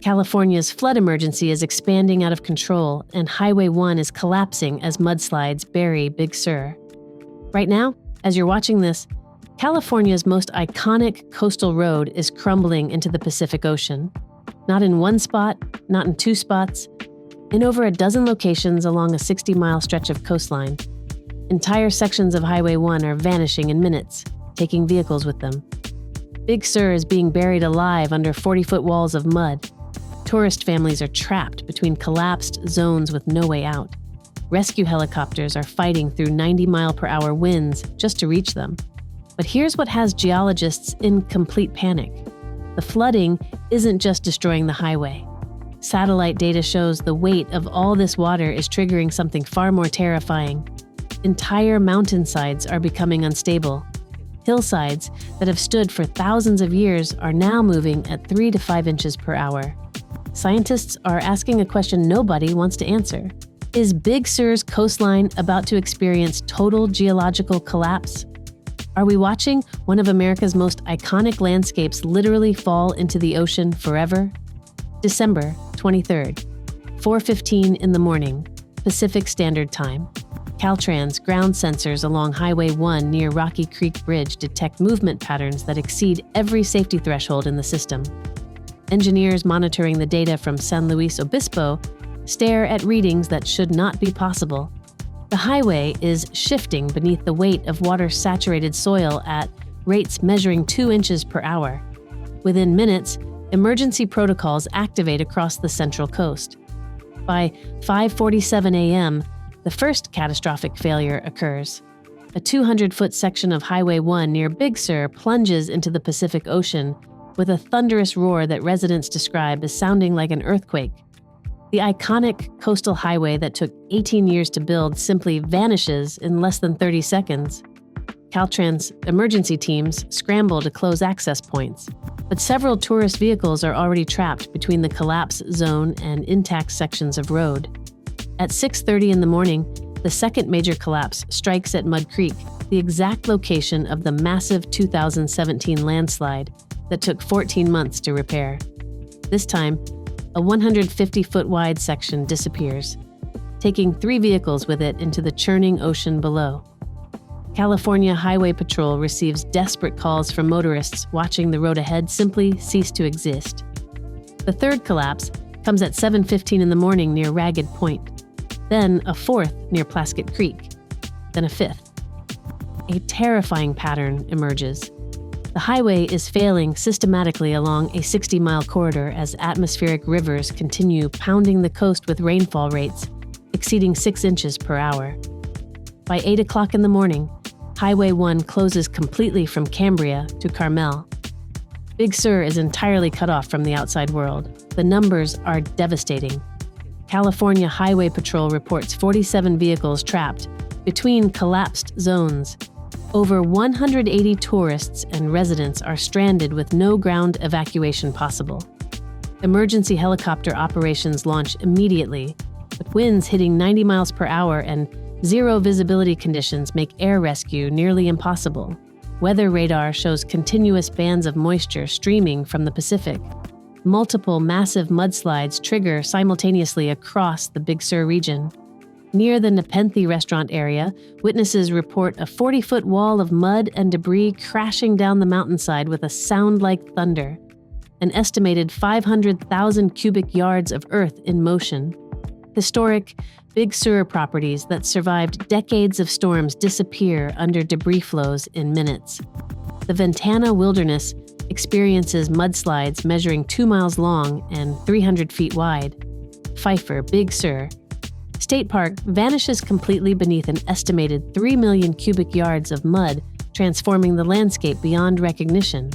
California's flood emergency is expanding out of control, and Highway 1 is collapsing as mudslides bury Big Sur. Right now, as you're watching this, California's most iconic coastal road is crumbling into the Pacific Ocean. Not in one spot, not in two spots, in over a dozen locations along a 60-mile stretch of coastline. Entire sections of Highway 1 are vanishing in minutes, taking vehicles with them. Big Sur is being buried alive under 40-foot walls of mud. Tourist families are trapped between collapsed zones with no way out. Rescue helicopters are fighting through 90-mile-per-hour winds just to reach them. But here's what has geologists in complete panic. The flooding isn't just destroying the highway. Satellite data shows the weight of all this water is triggering something far more terrifying. Entire mountainsides are becoming unstable. Hillsides that have stood for thousands of years are now moving at 3 to 5 inches per hour. Scientists are asking a question nobody wants to answer. Is Big Sur's coastline about to experience total geological collapse? Are we watching one of America's most iconic landscapes literally fall into the ocean forever? December 23rd, 4:15 in the morning, Pacific Standard Time. Caltrans ground sensors along Highway 1 near Rocky Creek Bridge detect movement patterns that exceed every safety threshold in the system. Engineers monitoring the data from San Luis Obispo stare at readings that should not be possible. The highway is shifting beneath the weight of water-saturated soil at rates measuring 2 inches per hour. Within minutes, emergency protocols activate across the Central Coast. By 5:47 a.m., the first catastrophic failure occurs. A 200-foot section of Highway 1 near Big Sur plunges into the Pacific Ocean with a thunderous roar that residents describe as sounding like an earthquake. The iconic coastal highway that took 18 years to build simply vanishes in less than 30 seconds. Caltrans emergency teams scramble to close access points, but several tourist vehicles are already trapped between the collapse zone and intact sections of road. At 6:30 in the morning, the second major collapse strikes at Mud Creek, the exact location of the massive 2017 landslide that took 14 months to repair. This time, a 150-foot wide section disappears, taking 3 vehicles with it into the churning ocean below. California Highway Patrol receives desperate calls from motorists watching the road ahead simply cease to exist. The third collapse comes at 7:15 in the morning near Ragged Point, then a fourth near Plaskett Creek, then a fifth. A terrifying pattern emerges. The highway is failing systematically along a 60-mile corridor as atmospheric rivers continue pounding the coast with rainfall rates exceeding 6 inches per hour. By 8 o'clock in the morning, Highway 1 closes completely from Cambria to Carmel. Big Sur is entirely cut off from the outside world. The numbers are devastating. California Highway Patrol reports 47 vehicles trapped between collapsed zones. Over 180 tourists and residents are stranded with no ground evacuation possible. Emergency helicopter operations launch immediately, but winds hitting 90 miles per hour and zero visibility conditions make air rescue nearly impossible. Weather radar shows continuous bands of moisture streaming from the Pacific. Multiple massive mudslides trigger simultaneously across the Big Sur region. Near the Nepenthe restaurant area, witnesses report a 40-foot wall of mud and debris crashing down the mountainside with a sound like thunder. An estimated 500,000 cubic yards of earth in motion. Historic Big Sur properties that survived decades of storms disappear under debris flows in minutes. The Ventana Wilderness experiences mudslides measuring 2 miles long and 300 feet wide. Pfeiffer, Big Sur State Park vanishes completely beneath an estimated 3 million cubic yards of mud, transforming the landscape beyond recognition.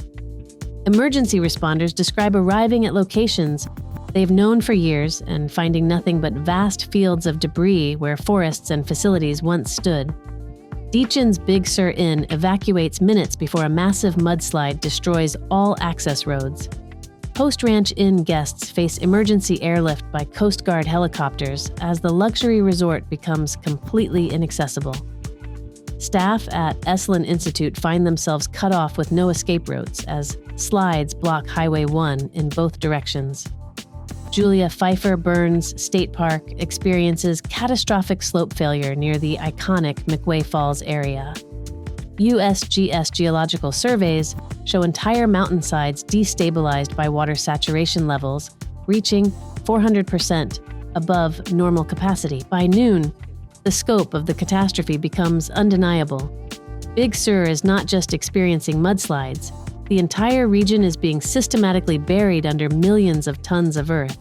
Emergency responders describe arriving at locations they've known for years and finding nothing but vast fields of debris where forests and facilities once stood. Deachen's Big Sur Inn evacuates minutes before a massive mudslide destroys all access roads. Post Ranch Inn guests face emergency airlift by Coast Guard helicopters as the luxury resort becomes completely inaccessible. Staff at Esalen Institute find themselves cut off with no escape routes as slides block Highway 1 in both directions. Julia Pfeiffer Burns State Park experiences catastrophic slope failure near the iconic McWay Falls area. USGS geological surveys show entire mountainsides destabilized by water saturation levels, reaching 400% above normal capacity. By noon, the scope of the catastrophe becomes undeniable. Big Sur is not just experiencing mudslides. The entire region is being systematically buried under millions of tons of earth.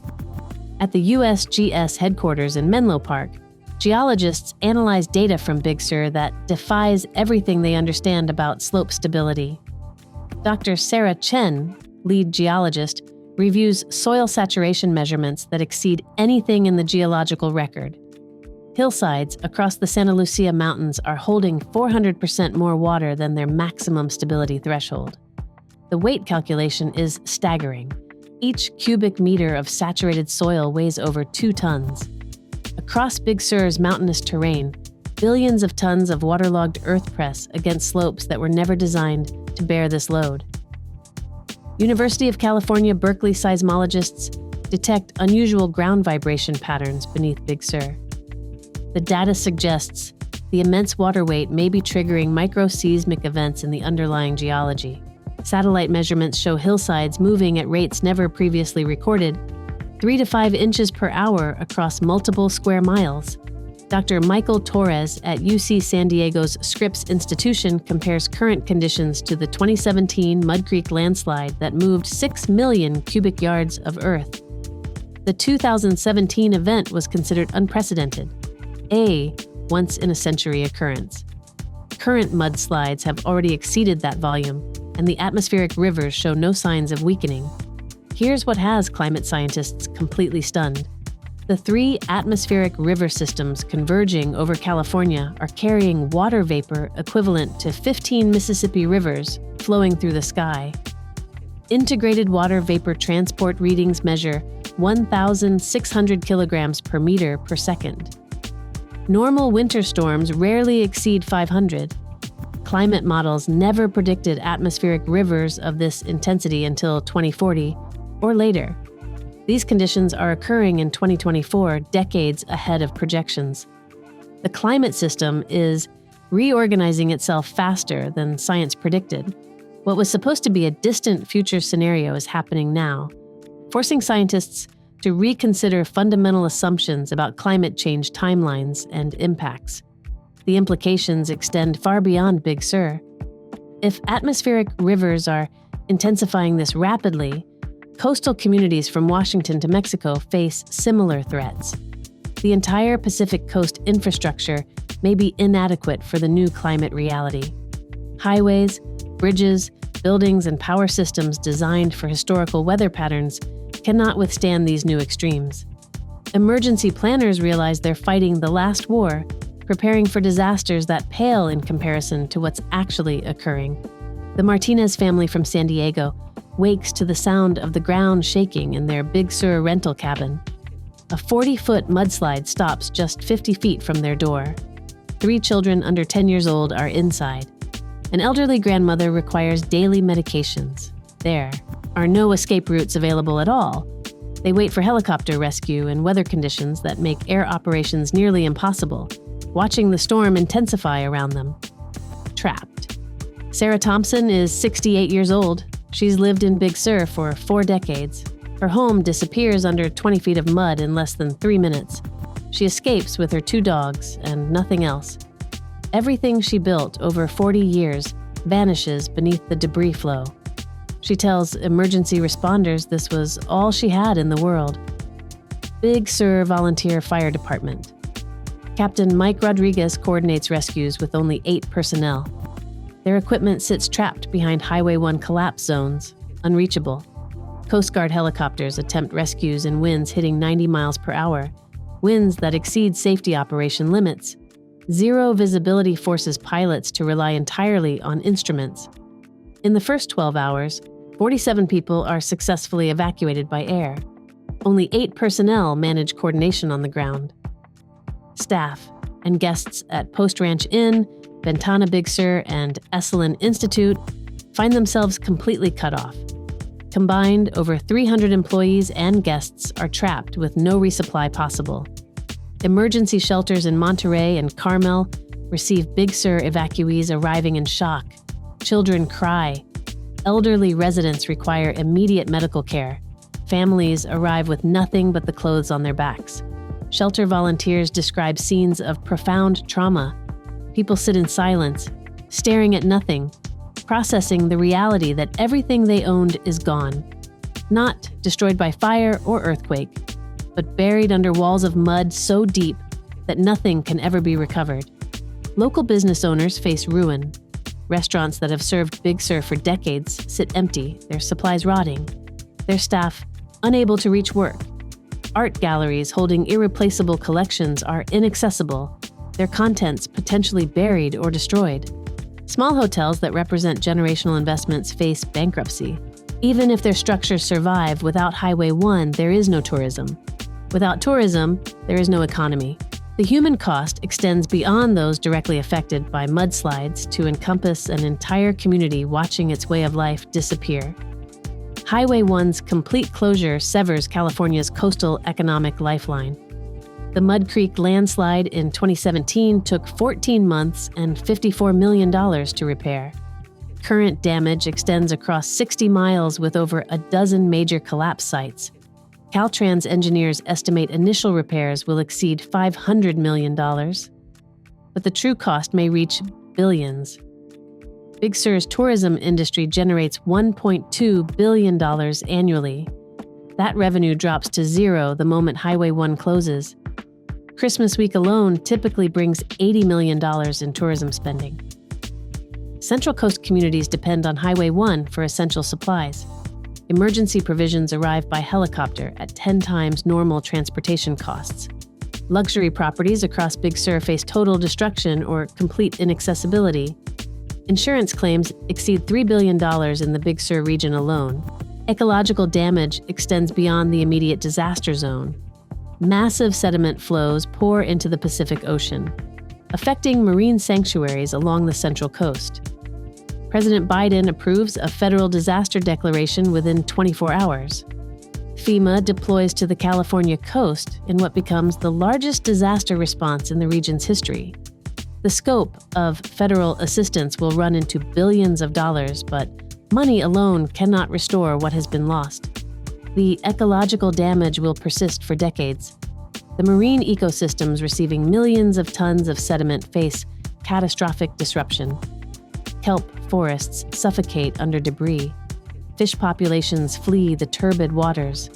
At the USGS headquarters in Menlo Park, geologists analyze data from Big Sur that defies everything they understand about slope stability. Dr. Sarah Chen, lead geologist, reviews soil saturation measurements that exceed anything in the geological record. Hillsides across the Santa Lucia Mountains are holding 400% more water than their maximum stability threshold. The weight calculation is staggering. Each cubic meter of saturated soil weighs over 2 tons. Across Big Sur's mountainous terrain, billions of tons of waterlogged earth press against slopes that were never designed to bear this load. University of California, Berkeley seismologists detect unusual ground vibration patterns beneath Big Sur. The data suggests the immense water weight may be triggering microseismic events in the underlying geology. Satellite measurements show hillsides moving at rates never previously recorded, 3 to 5 inches per hour across multiple square miles. Dr. Michael Torres at UC San Diego's Scripps Institution compares current conditions to the 2017 Mud Creek landslide that moved 6 million cubic yards of earth. The 2017 event was considered unprecedented, a once-in-a-century occurrence. Current mudslides have already exceeded that volume, and the atmospheric rivers show no signs of weakening. Here's what has climate scientists completely stunned. The 3 atmospheric river systems converging over California are carrying water vapor equivalent to 15 Mississippi rivers flowing through the sky. Integrated water vapor transport readings measure 1,600 kilograms per meter per second. Normal winter storms rarely exceed 500. Climate models never predicted atmospheric rivers of this intensity until 2040 or later. These conditions are occurring in 2024, decades ahead of projections. The climate system is reorganizing itself faster than science predicted. What was supposed to be a distant future scenario is happening now, forcing scientists to reconsider fundamental assumptions about climate change timelines and impacts. The implications extend far beyond Big Sur. If atmospheric rivers are intensifying this rapidly, coastal communities from Washington to Mexico face similar threats. The entire Pacific Coast infrastructure may be inadequate for the new climate reality. Highways, bridges, buildings, and power systems designed for historical weather patterns cannot withstand these new extremes. Emergency planners realize they're fighting the last war, preparing for disasters that pale in comparison to what's actually occurring. The Martinez family from San Diego wakes to the sound of the ground shaking in their Big Sur rental cabin. A 40-foot mudslide stops just 50 feet from their door. 3 children under 10 years old are inside. An elderly grandmother requires daily medications. There are no escape routes available at all. They wait for helicopter rescue in weather conditions that make air operations nearly impossible, watching the storm intensify around them. Trapped. Sarah Thompson is 68 years old. She's lived in Big Sur for 4 decades. Her home disappears under 20 feet of mud in less than 3 minutes. She escapes with her 2 dogs and nothing else. Everything she built over 40 years vanishes beneath the debris flow. She tells emergency responders this was all she had in the world. Big Sur Volunteer Fire Department. Captain Mike Rodriguez coordinates rescues with only 8 personnel. Their equipment sits trapped behind Highway 1 collapse zones, unreachable. Coast Guard helicopters attempt rescues in winds hitting 90 miles per hour, winds that exceed safety operation limits. Zero visibility forces pilots to rely entirely on instruments. In the first 12 hours, 47 people are successfully evacuated by air. Only 8 personnel manage coordination on the ground. Staff and guests at Post Ranch Inn, Ventana Big Sur, and Esalen Institute find themselves completely cut off. Combined, over 300 employees and guests are trapped with no resupply possible. Emergency shelters in Monterey and Carmel receive Big Sur evacuees arriving in shock. Children cry. Elderly residents require immediate medical care. Families arrive with nothing but the clothes on their backs. Shelter volunteers describe scenes of profound trauma. People sit in silence, staring at nothing, processing the reality that everything they owned is gone. Not destroyed by fire or earthquake, but buried under walls of mud so deep that nothing can ever be recovered. Local business owners face ruin. Restaurants that have served Big Sur for decades sit empty, their supplies rotting, their staff unable to reach work. Art galleries holding irreplaceable collections are inaccessible, their contents potentially buried or destroyed. Small hotels that represent generational investments face bankruptcy. Even if their structures survive, without Highway 1, there is no tourism. Without tourism, there is no economy. The human cost extends beyond those directly affected by mudslides to encompass an entire community watching its way of life disappear. Highway 1's complete closure severs California's coastal economic lifeline. The Mud Creek landslide in 2017 took 14 months and $54 million to repair. Current damage extends across 60 miles with over a dozen major collapse sites. Caltrans engineers estimate initial repairs will exceed $500 million, but the true cost may reach billions. Big Sur's tourism industry generates $1.2 billion annually. That revenue drops to zero the moment Highway 1 closes. Christmas week alone typically brings $80 million in tourism spending. Central Coast communities depend on Highway 1 for essential supplies. Emergency provisions arrive by helicopter at 10 times normal transportation costs. Luxury properties across Big Sur face total destruction or complete inaccessibility. Insurance claims exceed $3 billion in the Big Sur region alone. Ecological damage extends beyond the immediate disaster zone. Massive sediment flows pour into the Pacific Ocean, affecting marine sanctuaries along the Central Coast. President Biden approves a federal disaster declaration within 24 hours. FEMA deploys to the California coast in what becomes the largest disaster response in the region's history. The scope of federal assistance will run into billions of dollars, but money alone cannot restore what has been lost. The ecological damage will persist for decades. The marine ecosystems receiving millions of tons of sediment face catastrophic disruption. Kelp forests suffocate under debris. Fish populations flee the turbid waters.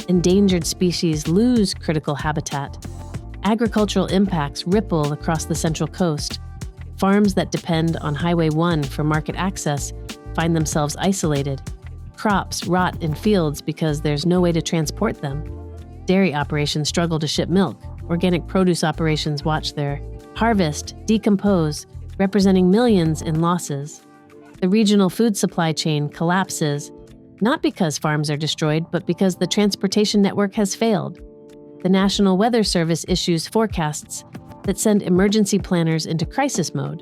Endangered species lose critical habitat. Agricultural impacts ripple across the Central Coast. Farms that depend on Highway 1 for market access find themselves isolated. Crops rot in fields because there's no way to transport them. Dairy operations struggle to ship milk. Organic produce operations watch their harvest decompose, representing millions in losses. The regional food supply chain collapses, not because farms are destroyed, but because the transportation network has failed. The National Weather Service issues forecasts that send emergency planners into crisis mode.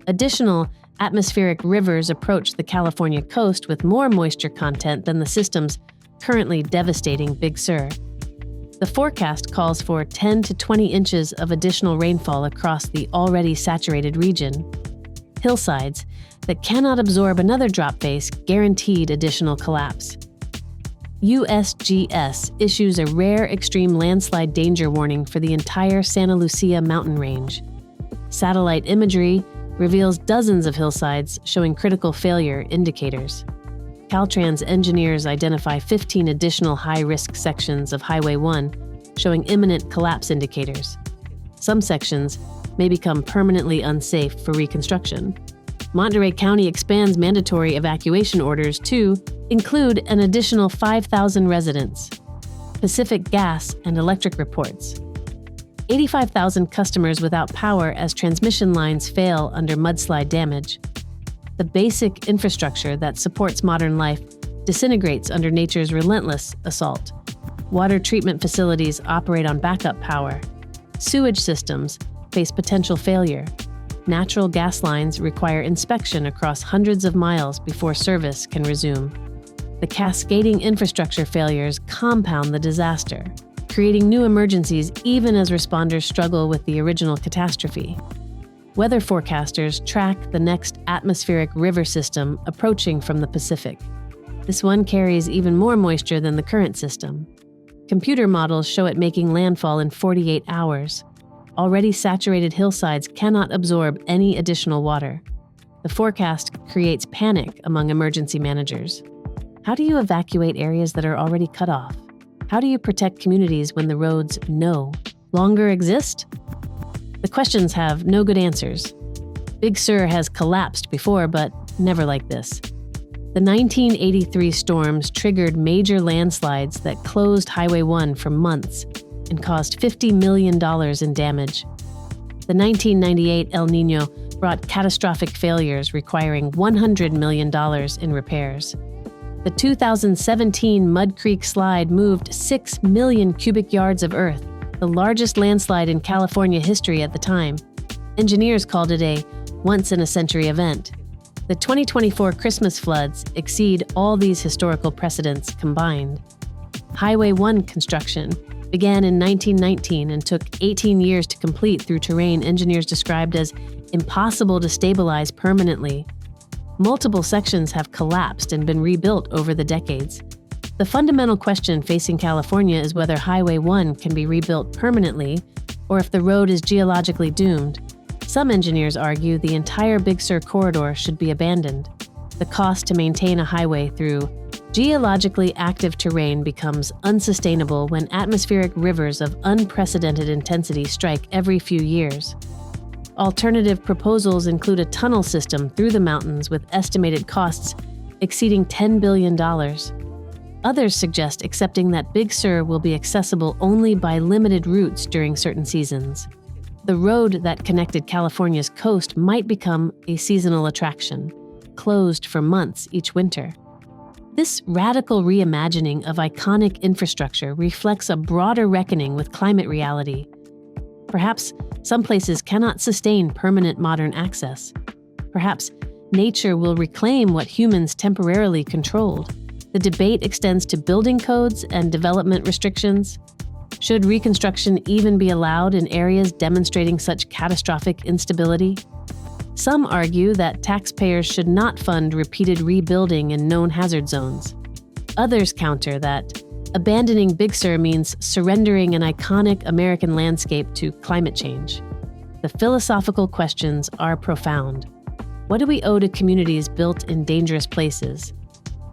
Additional atmospheric rivers approach the California coast with more moisture content than the system's currently devastating Big Sur. The forecast calls for 10 to 20 inches of additional rainfall across the already saturated region. Hillsides that cannot absorb another drop face guaranteed additional collapse. USGS issues a rare extreme landslide danger warning for the entire Santa Lucia mountain range. Satellite imagery reveals dozens of hillsides showing critical failure indicators. Caltrans engineers identify 15 additional high-risk sections of Highway 1 showing imminent collapse indicators. Some sections may become permanently unsafe for reconstruction. Monterey County expands mandatory evacuation orders to include an additional 5,000 residents. Pacific Gas and Electric reports 85,000 customers without power as transmission lines fail under mudslide damage. The basic infrastructure that supports modern life disintegrates under nature's relentless assault. Water treatment facilities operate on backup power. Sewage systems face potential failure. Natural gas lines require inspection across hundreds of miles before service can resume. The cascading infrastructure failures compound the disaster, creating new emergencies even as responders struggle with the original catastrophe. Weather forecasters track the next atmospheric river system approaching from the Pacific. This one carries even more moisture than the current system. Computer models show it making landfall in 48 hours. Already saturated hillsides cannot absorb any additional water. The forecast creates panic among emergency managers. How do you evacuate areas that are already cut off? How do you protect communities when the roads no longer exist? The questions have no good answers. Big Sur has collapsed before, but never like this. The 1983 storms triggered major landslides that closed Highway 1 for months and caused $50 million in damage. The 1998 El Niño brought catastrophic failures requiring $100 million in repairs. The 2017 Mud Creek slide moved 6 million cubic yards of earth, the largest landslide in California history at the time. Engineers called it a once-in-a-century event. The 2024 Christmas floods exceed all these historical precedents combined. Highway 1 construction began in 1919 and took 18 years to complete through terrain engineers described as impossible to stabilize permanently. Multiple sections have collapsed and been rebuilt over the decades. The fundamental question facing California is whether Highway 1 can be rebuilt permanently or if the road is geologically doomed. Some engineers argue the entire Big Sur corridor should be abandoned. The cost to maintain a highway through geologically active terrain becomes unsustainable when atmospheric rivers of unprecedented intensity strike every few years. Alternative proposals include a tunnel system through the mountains with estimated costs exceeding $10 billion. Others suggest accepting that Big Sur will be accessible only by limited routes during certain seasons. The road that connected California's coast might become a seasonal attraction, closed for months each winter. This radical reimagining of iconic infrastructure reflects a broader reckoning with climate reality. Perhaps some places cannot sustain permanent modern access. Perhaps nature will reclaim what humans temporarily controlled. The debate extends to building codes and development restrictions. Should reconstruction even be allowed in areas demonstrating such catastrophic instability? Some argue that taxpayers should not fund repeated rebuilding in known hazard zones. Others counter that abandoning Big Sur means surrendering an iconic American landscape to climate change. The philosophical questions are profound. What do we owe to communities built in dangerous places?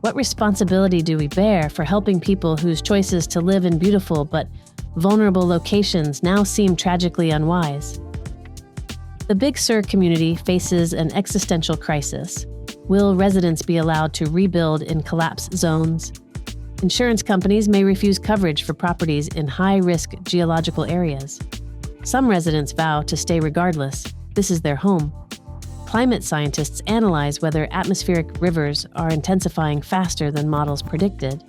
What responsibility do we bear for helping people whose choices to live in beautiful but vulnerable locations now seem tragically unwise? The Big Sur community faces an existential crisis. Will residents be allowed to rebuild in collapse zones? Insurance companies may refuse coverage for properties in high-risk geological areas. Some residents vow to stay regardless. This is their home. Climate scientists analyze whether atmospheric rivers are intensifying faster than models predicted.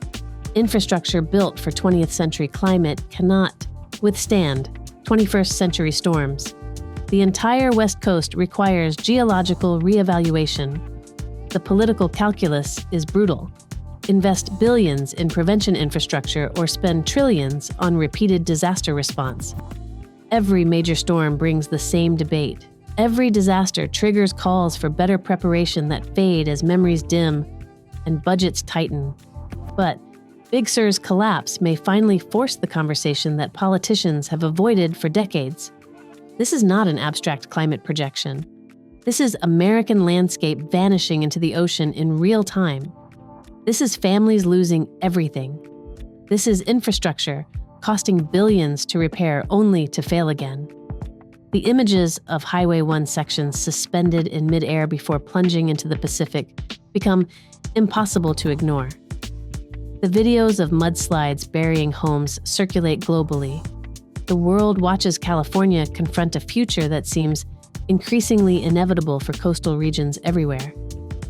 Infrastructure built for 20th century climate cannot withstand 21st century storms. The entire West Coast requires geological reevaluation. The political calculus is brutal. Invest billions in prevention infrastructure or spend trillions on repeated disaster response. Every major storm brings the same debate. Every disaster triggers calls for better preparation that fade as memories dim and budgets tighten. But Big Sur's collapse may finally force the conversation that politicians have avoided for decades. This is not an abstract climate projection. This is American landscape vanishing into the ocean in real time. This is families losing everything. This is infrastructure costing billions to repair only to fail again. The images of Highway 1 sections suspended in midair before plunging into the Pacific become impossible to ignore. The videos of mudslides burying homes circulate globally. The world watches California confront a future that seems increasingly inevitable for coastal regions everywhere.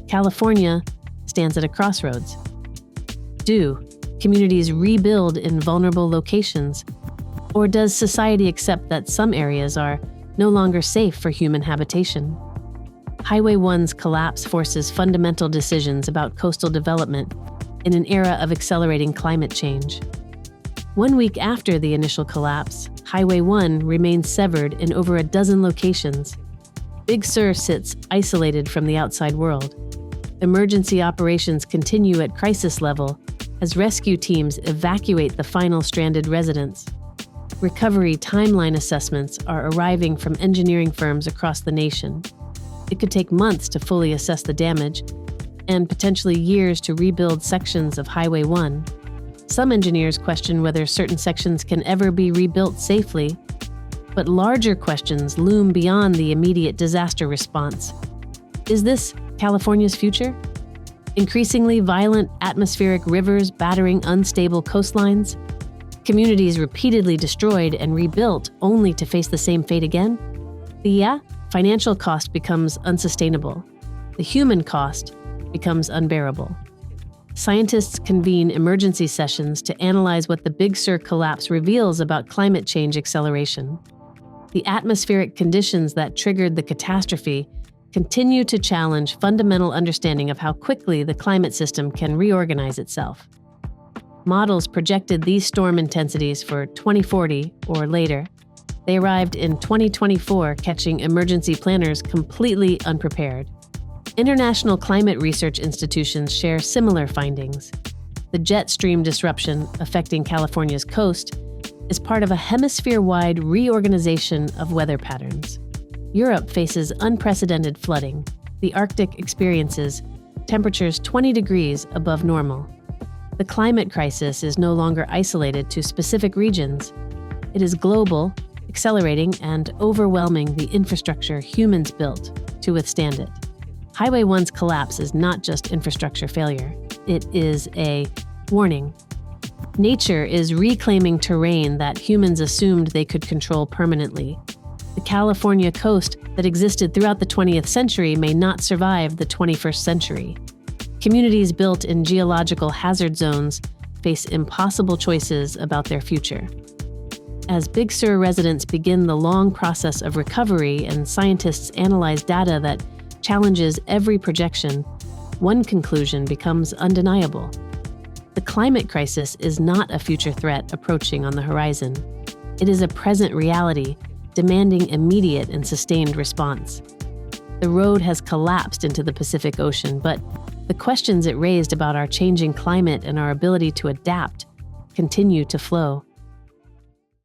California stands at a crossroads. Do communities rebuild in vulnerable locations? Or does society accept that some areas are no longer safe for human habitation? Highway 1's collapse forces fundamental decisions about coastal development. in an era of accelerating climate change. 1 week after the initial collapse, Highway 1 remains severed in over a dozen locations. Big Sur sits isolated from the outside world. Emergency operations continue at crisis level as rescue teams evacuate the final stranded residents. Recovery timeline assessments are arriving from engineering firms across the nation. It could take months to fully assess the damage, and potentially years to rebuild sections of Highway 1. Some engineers question whether certain sections can ever be rebuilt safely, but larger questions loom beyond the immediate disaster response. Is this California's future? Increasingly violent atmospheric rivers battering unstable coastlines? Communities repeatedly destroyed and rebuilt only to face the same fate again? The financial cost becomes unsustainable. The human cost becomes unbearable. Scientists convene emergency sessions to analyze what the Big Sur collapse reveals about climate change acceleration. The atmospheric conditions that triggered the catastrophe continue to challenge fundamental understanding of how quickly the climate system can reorganize itself. Models projected these storm intensities for 2040 or later. They arrived in 2024, catching emergency planners completely unprepared. International climate research institutions share similar findings. The jet stream disruption affecting California's coast is part of a hemisphere-wide reorganization of weather patterns. Europe faces unprecedented flooding. The Arctic experiences temperatures 20 degrees above normal. The climate crisis is no longer isolated to specific regions. It is global, accelerating and overwhelming the infrastructure humans built to withstand it. Highway 1's collapse is not just infrastructure failure. It is a warning. Nature is reclaiming terrain that humans assumed they could control permanently. The California coast that existed throughout the 20th century may not survive the 21st century. Communities built in geological hazard zones face impossible choices about their future. As Big Sur residents begin the long process of recovery and scientists analyze data that challenges every projection, one conclusion becomes undeniable. The climate crisis is not a future threat approaching on the horizon. It is a present reality demanding immediate and sustained response. The road has collapsed into the Pacific Ocean, but the questions it raised about our changing climate and our ability to adapt continue to flow.